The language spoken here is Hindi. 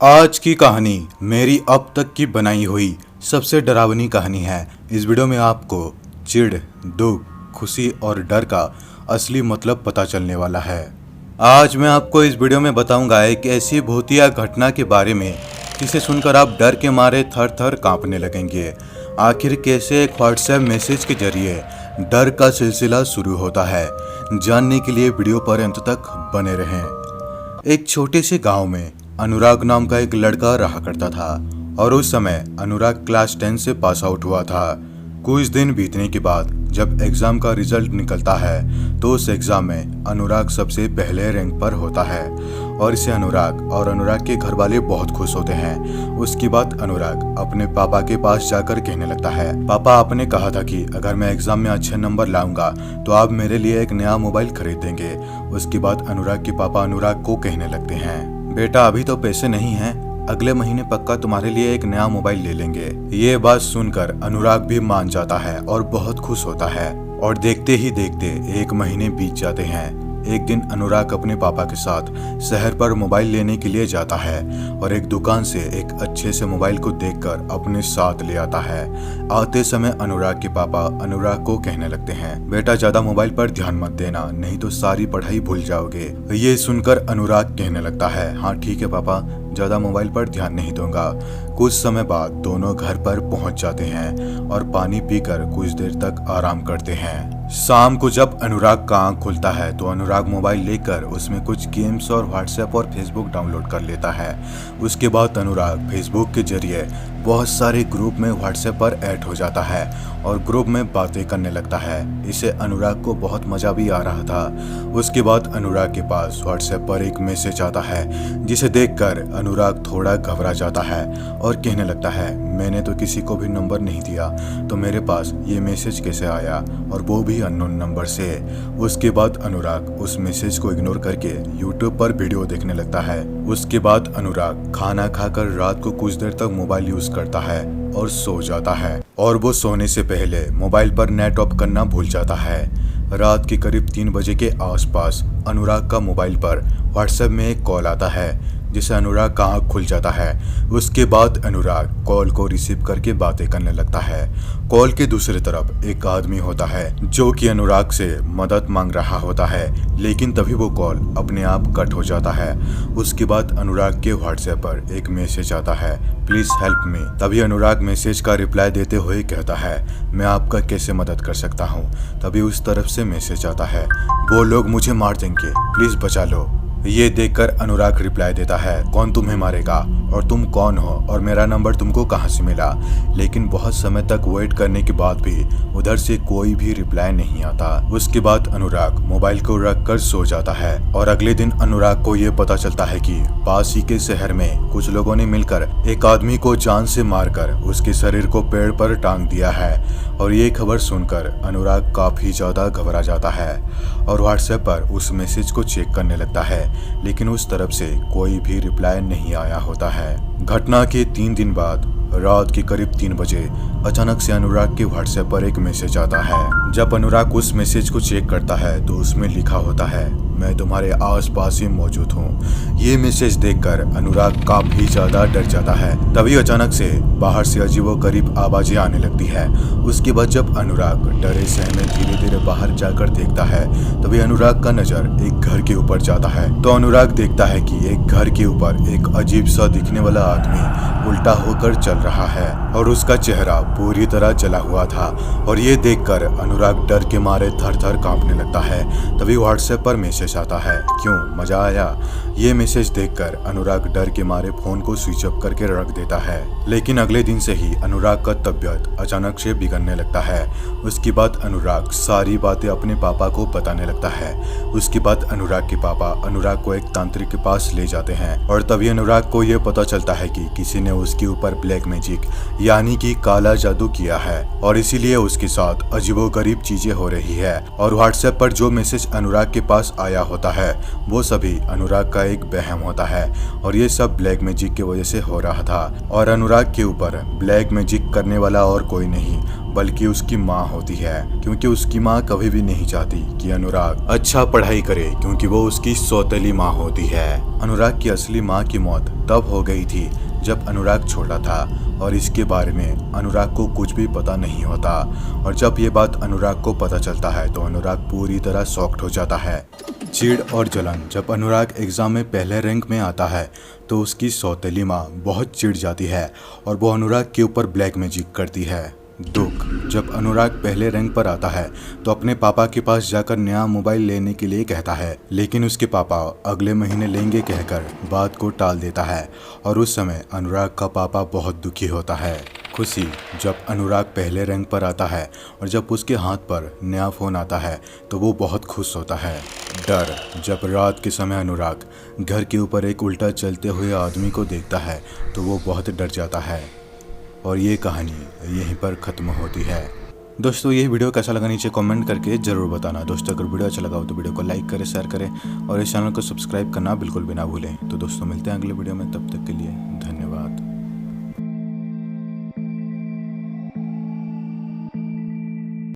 आज की कहानी मेरी अब तक की बनाई हुई सबसे डरावनी कहानी है। इस वीडियो में आपको चिढ़, दुख, खुशी और डर का असली मतलब पता चलने वाला है। आज मैं आपको इस वीडियो में बताऊंगा एक ऐसी भूतिया घटना के बारे में जिसे सुनकर आप डर के मारे थर थर कांपने लगेंगे। आखिर कैसे एक व्हाट्सएप मैसेज के जरिए डर का सिलसिला शुरू होता है, जानने के लिए वीडियो पर अंत तक बने रहें। एक छोटे से गांव में अनुराग नाम का एक लड़का रहा करता था और उस समय अनुराग क्लास 10 से पास आउट हुआ था। कुछ दिन बीतने के बाद जब एग्जाम का रिजल्ट निकलता है तो उस एग्जाम में अनुराग सबसे पहले रैंक पर होता है और इसे अनुराग और अनुराग के घर वाले बहुत खुश होते हैं। उसके बाद अनुराग अपने पापा के पास जाकर कहने लगता है, पापा आपने कहा था कि अगर मैं एग्जाम में अच्छे नंबर लाऊंगा तो आप मेरे लिए एक नया मोबाइल खरीद देंगे। उसके बाद अनुराग के पापा अनुराग को कहने लगते हैं, बेटा अभी तो पैसे नहीं हैं, अगले महीने पक्का तुम्हारे लिए एक नया मोबाइल ले लेंगे। ये बात सुनकर अनुराग भी मान जाता है और बहुत खुश होता है और देखते ही देखते 1 महीने बीत जाते हैं। एक दिन अनुराग अपने पापा के साथ शहर पर मोबाइल लेने के लिए जाता है और एक दुकान से एक अच्छे से मोबाइल को देखकर अपने साथ ले आता है। आते समय अनुराग के पापा अनुराग को कहने लगते हैं, बेटा ज्यादा मोबाइल पर ध्यान मत देना, नहीं तो सारी पढ़ाई भूल जाओगे। ये सुनकर अनुराग कहने लगता है, हाँ ठीक है पापा, ज्यादा मोबाइल पर ध्यान नहीं दूंगा। कुछ समय बाद दोनों घर पर पहुंच जाते हैं और पानी पीकर कुछ देर तक आराम करते हैं। शाम को जब अनुराग का आंख खुलता है तो अनुराग मोबाइल लेकर उसमें कुछ गेम्स और व्हाट्सएप और फेसबुक डाउनलोड कर लेता है। उसके बाद अनुराग फेसबुक के जरिए बहुत सारे ग्रुप में व्हाट्सएप पर ऐड हो जाता है और ग्रुप में बातें करने लगता है। इसे अनुराग को बहुत मजा भी आ रहा था। उसके बाद अनुराग के पास व्हाट्सएप पर एक मैसेज आता है जिसे देखकर अनुराग थोड़ा घबरा जाता है और कहने लगता है, मैंने तो किसी को भी नंबर नहीं दिया, तो मेरे पास ये मैसेज कैसे आया, और वो भी अननोन नंबर से। उसके बाद अनुराग उस मैसेज को इग्नोर करके यूट्यूब पर वीडियो देखने लगता है। उसके बाद अनुराग खाना खाकर रात को कुछ देर तक मोबाइल यूज करता है और सो जाता है और वो सोने से पहले मोबाइल पर नेट ऑफ करना भूल जाता है। रात के करीब 3 बजे के आसपास अनुराग का मोबाइल पर व्हाट्सएप में एक कॉल आता है जिसे अनुराग का आँख खुल जाता है। उसके बाद अनुराग कॉल को रिसीव करके बातें करने लगता है। कॉल के दूसरी तरफ एक आदमी होता है जो कि अनुराग से मदद मांग रहा होता है, लेकिन तभी वो कॉल अपने आप कट हो जाता है। उसके बाद अनुराग के व्हाट्सएप पर एक मैसेज आता है, प्लीज हेल्प मी। तभी अनुराग मैसेज का रिप्लाई देते हुए कहता है, मैं आपका कैसे मदद कर सकता हूँ। तभी उस तरफ से मैसेज आता है, वो लोग मुझे मार देंगे, प्लीज बचा लो। ये देखकर अनुराग रिप्लाई देता है, कौन तुम्हें मारेगा और तुम कौन हो और मेरा नंबर तुमको कहाँ से मिला। लेकिन बहुत समय तक वेट करने के बाद भी उधर से कोई भी रिप्लाई नहीं आता। उसके बाद अनुराग मोबाइल को रख कर सो जाता है और अगले दिन अनुराग को ये पता चलता है कि पास ही के शहर में कुछ लोगों ने मिलकर एक आदमी को जान से मारकर उसके शरीर को पेड़ पर टांग दिया है। और ये खबर सुनकर अनुराग काफी ज्यादा घबरा जाता है और व्हाट्सएप पर उस मैसेज को चेक करने लगता है, लेकिन उस तरफ से कोई भी रिप्लाई नहीं आया होता है। घटना के 3 दिन बाद रात के करीब 3 बजे अचानक से अनुराग के व्हाट्सएप पर एक मैसेज आता है। जब अनुराग उस मैसेज को चेक करता है तो उसमें लिखा होता है, मैं तुम्हारे आसपास ही मौजूद हूँ। ये मैसेज देखकर अनुराग काफी ज्यादा डर जाता है। तभी अचानक से बाहर से अजीबोगरीब आवाजें आने लगती है। उसके बाद जब अनुराग डरे सहमे धीरे धीरे बाहर जाकर देखता है तभी अनुराग का नजर एक घर के ऊपर जाता है। तो अनुराग देखता है कि एक घर के ऊपर एक अजीब सा दिखने वाला आदमी उल्टा होकर चल रहा है और उसका चेहरा पूरी तरह जला हुआ था। और ये देखकर अनुराग डर के मारे थर थर कांपने लगता है। तभी व्हाट्सएप पर मैसेज आता है, क्यों मजा आया। ये मैसेज देखकर अनुराग डर के मारे फोन को स्विच ऑफ करके रख देता है। लेकिन अगले दिन से ही अनुराग का तबीयत अचानक से बिगड़ने लगता है। उसके बाद अनुराग सारी बातें अपने पापा को बताने लगता है। उसके बाद अनुराग के पापा अनुराग को एक तांत्रिक के पास ले जाते हैं और तभी अनुराग को यह पता चलता है कि किसी ने उसके ऊपर ब्लैक मैजिक यानी कि काला जादू किया है और इसीलिए उसके साथ अजीबोगरीब चीजें हो रही है। और व्हाट्सएप पर जो मैसेज अनुराग के पास आया होता है वो सभी अनुराग का का एक वहम होता है और ये सब ब्लैक मैजिक की वजह से हो रहा था। और अनुराग के ऊपर ब्लैक मैजिक करने वाला और कोई नहीं बल्कि उसकी माँ होती है, क्योंकि उसकी माँ कभी भी नहीं चाहती कि अनुराग अच्छा पढ़ाई करे, क्योंकि वो उसकी सौतेली माँ होती है। अनुराग की असली माँ की मौत तब हो गई थी जब अनुराग छोटा था और इसके बारे में अनुराग को कुछ भी पता नहीं होता। और जब ये बात अनुराग को पता चलता है तो अनुराग पूरी तरह शॉक्ड हो जाता है। चिढ़ और जलन। जब अनुराग एग्जाम में पहले रैंक में आता है तो उसकी सौतेली माँ बहुत चिढ़ जाती है और वो अनुराग के ऊपर ब्लैक मैजिक करती है। दुख। जब अनुराग पहले रैंक पर आता है तो अपने पापा के पास जाकर नया मोबाइल लेने के लिए कहता है, लेकिन उसके पापा अगले महीने लेंगे कहकर बात को टाल देता है और उस समय अनुराग का पापा बहुत दुखी होता है। खुशी। जब अनुराग पहले रैंक पर आता है और जब उसके हाथ पर नया फ़ोन आता है तो वो बहुत खुश होता है। डर। जब रात के समय अनुराग घर के ऊपर एक उल्टा चलते हुए आदमी को देखता है तो वो बहुत डर जाता है। और ये कहानी यहीं पर ख़त्म होती है। दोस्तों ये वीडियो कैसा लगा नीचे कमेंट करके ज़रूर बताना। दोस्तों अगर वीडियो अच्छा लगा हो तो वीडियो को लाइक करें, शेयर करें और इस चैनल को सब्सक्राइब करना बिल्कुल भी ना भूलें। तो दोस्तों मिलते हैं अगले वीडियो में, तब तक के लिए